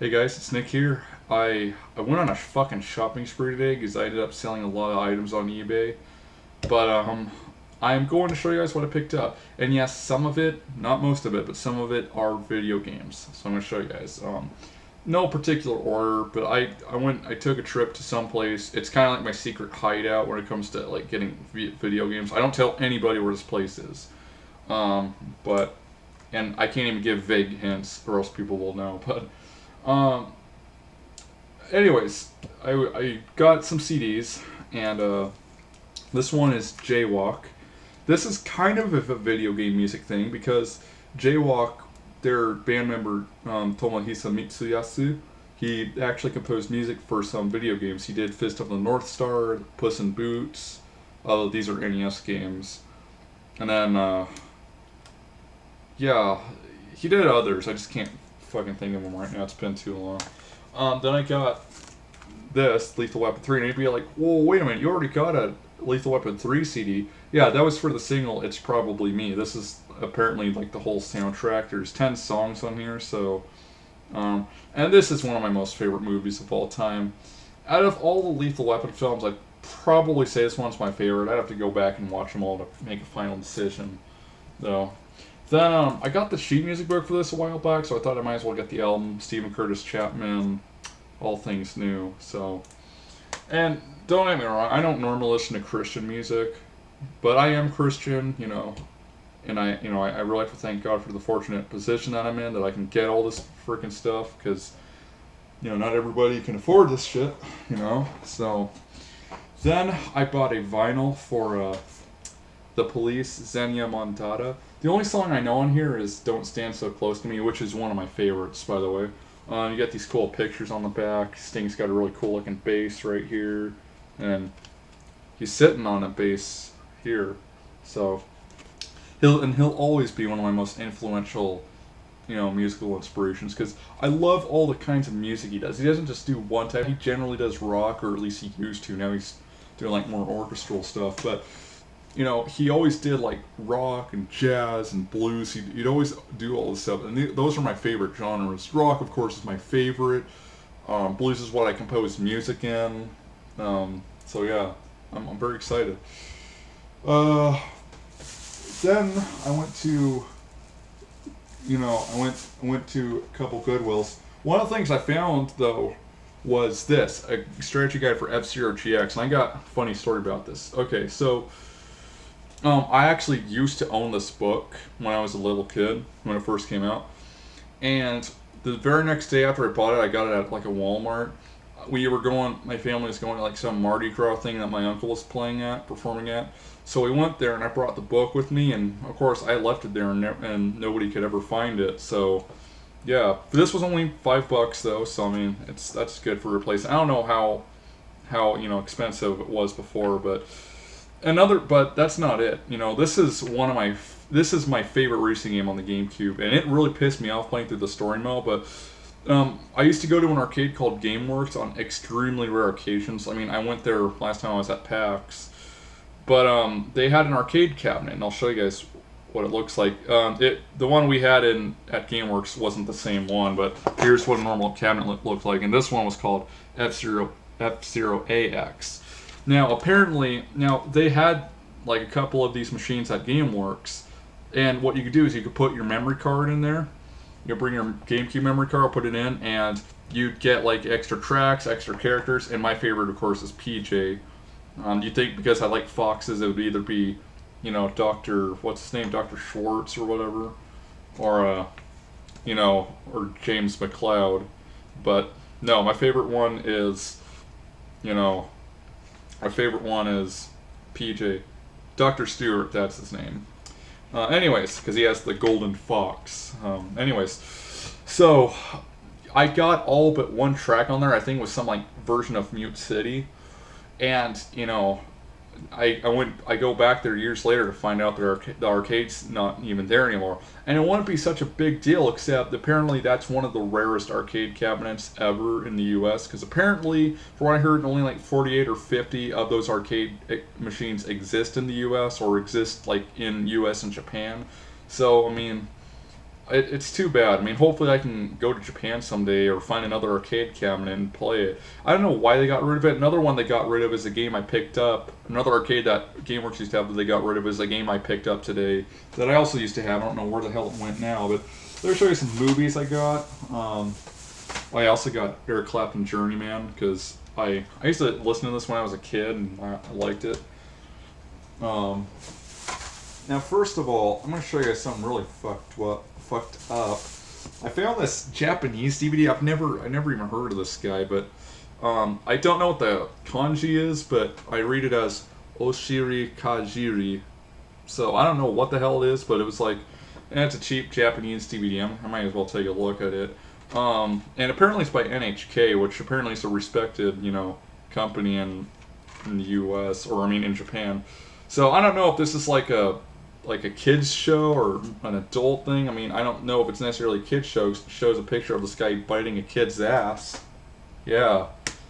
Hey guys, it's Nick here. I went on a fucking shopping spree today because I ended up selling a lot of items on eBay. But I'm going to show you guys what I picked up. And yes, some of it, not most of it, but some of it are video games. So I'm going to show you guys. No particular order, but I took a trip to some place. It's kind of like my secret hideout when it comes to like getting video games. I don't tell anybody where this place is. But and I can't even give vague hints or else people will know. But um, anyways, I got some CDs, and this one is Jaywalk. This is kind of a video game music thing because Jaywalk, their band member Tomohisa Mitsuyasu, he actually composed music for some video games. He did Fist of the North Star, Puss in Boots. These are NES games, and then yeah, he did others. I just can't fucking think of them right now. It's been too long. Then I got this Lethal Weapon 3, and you'd be like, whoa, wait a minute, you already got a Lethal Weapon 3 CD. Yeah, that was for the single It's Probably Me. This is apparently like the whole soundtrack. There's 10 songs on here, so. And this is one of my most favorite movies of all time. Out of all the Lethal Weapon films, I'd probably say this one's my favorite. I'd have to go back and watch them all to make a final decision, though. Then I got the sheet music book for this a while back, so I thought I might as well get the album. Stephen Curtis Chapman, All Things New. So, and don't get me wrong, I don't normally listen to Christian music, but I am Christian, and I really have to thank God for the fortunate position that I'm in, that I can get all this freaking stuff, because not everybody can afford this shit, So then I bought a vinyl for The Police, Xenia Montada. The only song I know on here is Don't Stand So Close to Me, which is one of my favorites, by the way. You got these cool pictures on the back. Sting's got a really cool looking bass right here. And he's sitting on a bass here. So, he'll always be one of my most influential, musical inspirations. Because I love all the kinds of music he does. He doesn't just do one type. He generally does rock, or at least he used to. Now he's doing like more orchestral stuff. But he always did like rock and jazz and blues. He'd always do all this stuff, and those are my favorite genres. Rock, of course, is my favorite. Blues is what I compose music in. So yeah, I'm very excited. Then I went to, I went to a couple Goodwills. One of the things I found though was this, a strategy guide for F-Zero GX, and I got a funny story about this. Okay, so. I actually used to own this book when I was a little kid, when it first came out. And the very next day after I bought it, I got it at like a Walmart. My family was going to like some Mardi Gras thing that my uncle was performing at. So we went there and I brought the book with me, and of course I left it there and nobody could ever find it. So yeah, this was only $5 though, so I mean, that's good for replacing. I don't know how expensive it was before, but that's not it. This is my favorite racing game on the GameCube, and it really pissed me off playing through the story mode. But I used to go to an arcade called GameWorks on extremely rare occasions. I mean, I went there last time I was at PAX, but they had an arcade cabinet, and I'll show you guys what it looks like. The one we had at GameWorks wasn't the same one, but here's what a normal cabinet looked like, and this one was called F-Zero AX. Now, apparently, they had like a couple of these machines at GameWorks, and what you could do is you could put your memory card in there. You bring your GameCube memory card, put it in, and you'd get like extra tracks, extra characters, and my favorite, of course, is PJ. You think because I like foxes, it would either be, what's his name, Dr. Schwartz or whatever, or or James McCloud, but no, my favorite one is, my favorite one is PJ. Dr. Stewart, that's his name. Anyways, because he has the golden fox. So I got all but one track on there. I think it was some like version of Mute City. And, I go back there years later to find out that the arcade's not even there anymore. And it wouldn't be such a big deal, except apparently that's one of the rarest arcade cabinets ever in the US, because apparently, from what I heard, only like 48 or 50 of those arcade machines exist in the US, or exist like in US and Japan. So, I mean, It's too bad. I mean, hopefully I can go to Japan someday or find another arcade cabinet and play it. I don't know why they got rid of it. Another one they got rid of is a game I picked up. Another arcade that GameWorks used to have that they got rid of is a game I picked up today that I also used to have. I don't know where the hell it went now, but let me show you some movies I got. I also got Eric Clapton Journeyman because I used to listen to this when I was a kid and I liked it. Now, first of all, I'm going to show you guys something really fucked up. I found this Japanese DVD. I never even heard of this guy, but I don't know what the kanji is, but I read it as Oshiri Kajiri. So I don't know what the hell it is, but it was like, and it's a cheap Japanese DVD. I might as well take a look at it. And apparently it's by NHK, which apparently is a respected, company in the U.S. or I mean in Japan. So I don't know if this is like a kids show or an adult thing. I mean, I don't know if it's necessarily a kids show. It shows a picture of this guy biting a kid's ass. Yeah,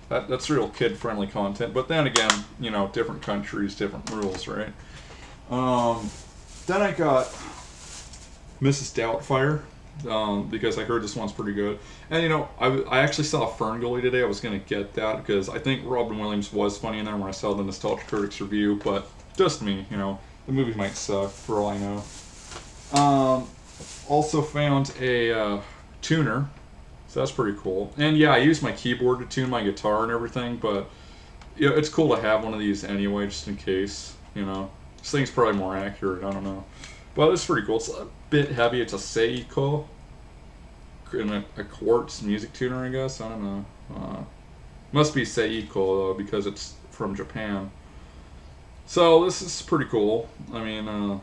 that's real kid-friendly content. But then again, different countries, different rules, right? Then I got Mrs. Doubtfire. Because I heard this one's pretty good. And, I actually saw Ferngully today. I was going to get that because I think Robin Williams was funny in there when I saw the Nostalgia Critics review, but just me, the movie might suck for all I know. Also found a tuner, so that's pretty cool. And yeah, I use my keyboard to tune my guitar and everything, but it's cool to have one of these anyway, just in case, This thing's probably more accurate, I don't know. But it's pretty cool. It's a bit heavy. It's a Seiko, and a quartz music tuner, I guess. I don't know. Must be Seiko, though, because it's from Japan. So this is pretty cool. I mean,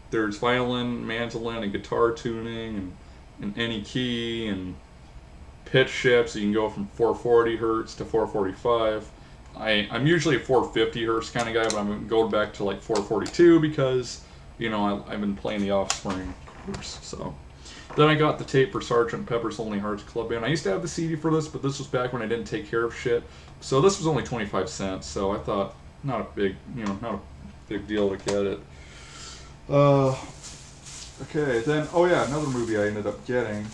there's violin, mandolin, and guitar tuning, and any key, and pitch shift, so you can go from 440 hertz to 445. I'm usually a 450 hertz kind of guy, but I'm going back to like 442 because, I've been playing the Offspring course, so. Then I got the tape for Sgt. Pepper's Lonely Hearts Club Band. I used to have the CD for this, but this was back when I didn't take care of shit. So this was only 25 cents, so I thought, not a big deal to get it. Okay, then, another movie I ended up getting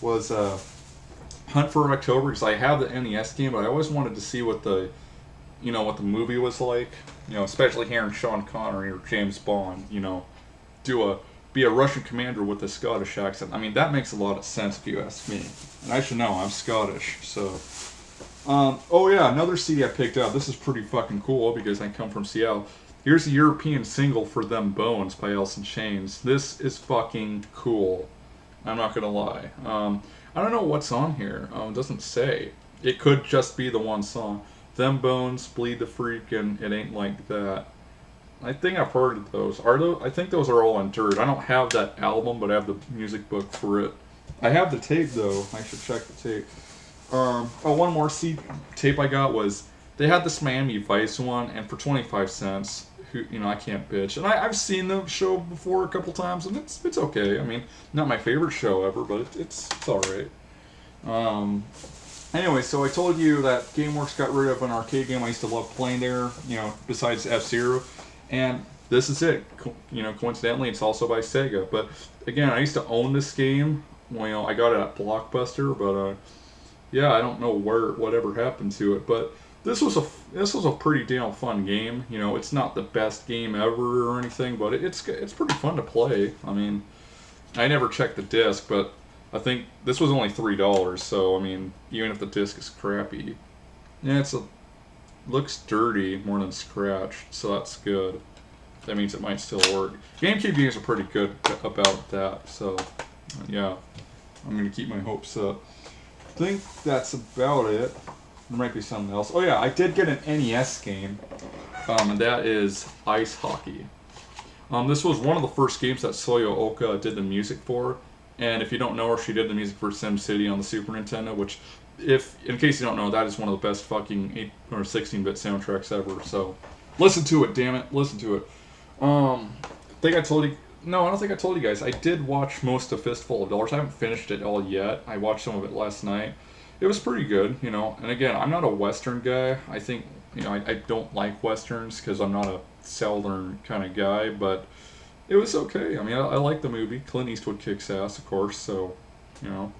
was Hunt for October, because I have the NES game, but I always wanted to see what the movie was like. Especially hearing Sean Connery or James Bond, be a Russian commander with a Scottish accent. I mean, that makes a lot of sense if you ask me. And I should know, I'm Scottish, so. Another CD I picked up. This is pretty fucking cool because I come from Seattle. Here's a European single for Them Bones by Alice in Chains. This is fucking cool. I'm not gonna lie. I don't know what's on here. It doesn't say. It could just be the one song. Them Bones, Bleed the Freak, and It Ain't Like That. I think I've heard of those. I think those are all on Dirt. I don't have that album, but I have the music book for it. I have the tape, though. I should check the tape. One more tape I got was, they had this Miami Vice one, and for 25 cents, I can't bitch. And I've seen the show before a couple times, and it's okay. I mean, not my favorite show ever, but it's alright. Anyway, so I told you that GameWorks got rid of an arcade game I used to love playing there, besides F-Zero. And this is it. Coincidentally, it's also by Sega. But again, I used to own this game. I got it at Blockbuster, but I don't know whatever happened to it. But this was a pretty damn fun game. It's not the best game ever or anything, but it's pretty fun to play. I mean, I never checked the disc, but I think this was only $3. So I mean, even if the disc is crappy, yeah, looks dirty more than scratched, so that's good. That means it might still work. GameCube games are pretty good about that, so yeah, I'm gonna keep my hopes up. I think that's about it. There might be something else. Oh yeah, I did get an NES game, and that is Ice Hockey. This was one of the first games that Soyo Oka did the music for, and if you don't know her, she did the music for SimCity on the Super Nintendo, which, in case you don't know, that is one of the best fucking 8 or 16-bit soundtracks ever. So, listen to it, damn it, listen to it. I think I told you. No, I don't think I told you guys. I did watch most of Fistful of Dollars. I haven't finished it all yet. I watched some of it last night. It was pretty good, And again, I'm not a Western guy. I think, I don't like Westerns because I'm not a Southern kind of guy. But It was okay. I mean, I like the movie. Clint Eastwood kicks ass, of course. So, you know,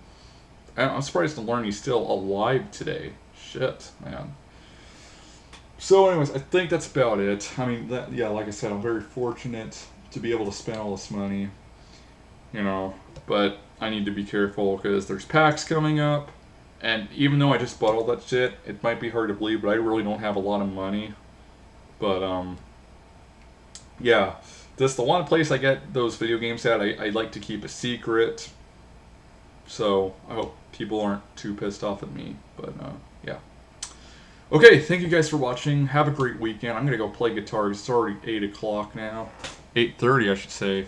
and I'm surprised to learn he's still alive today. Shit, man. So, anyways, I think that's about it. I mean, yeah, like I said, I'm very fortunate to be able to spend all this money. You know, but I need to be careful because there's PAX coming up, and even though I just bought all that shit, it might be hard to believe, but I really don't have a lot of money. But yeah, this the one place I get those video games at. I like to keep a secret, so I hope people aren't too pissed off at me. But yeah. Okay, thank you guys for watching. Have a great weekend. I'm gonna go play guitar. It's already 8 o'clock now, 8:30 I should say,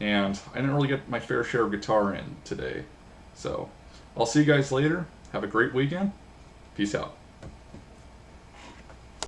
and I didn't really get my fair share of guitar in today. So I'll see you guys later. Have a great weekend. Peace out.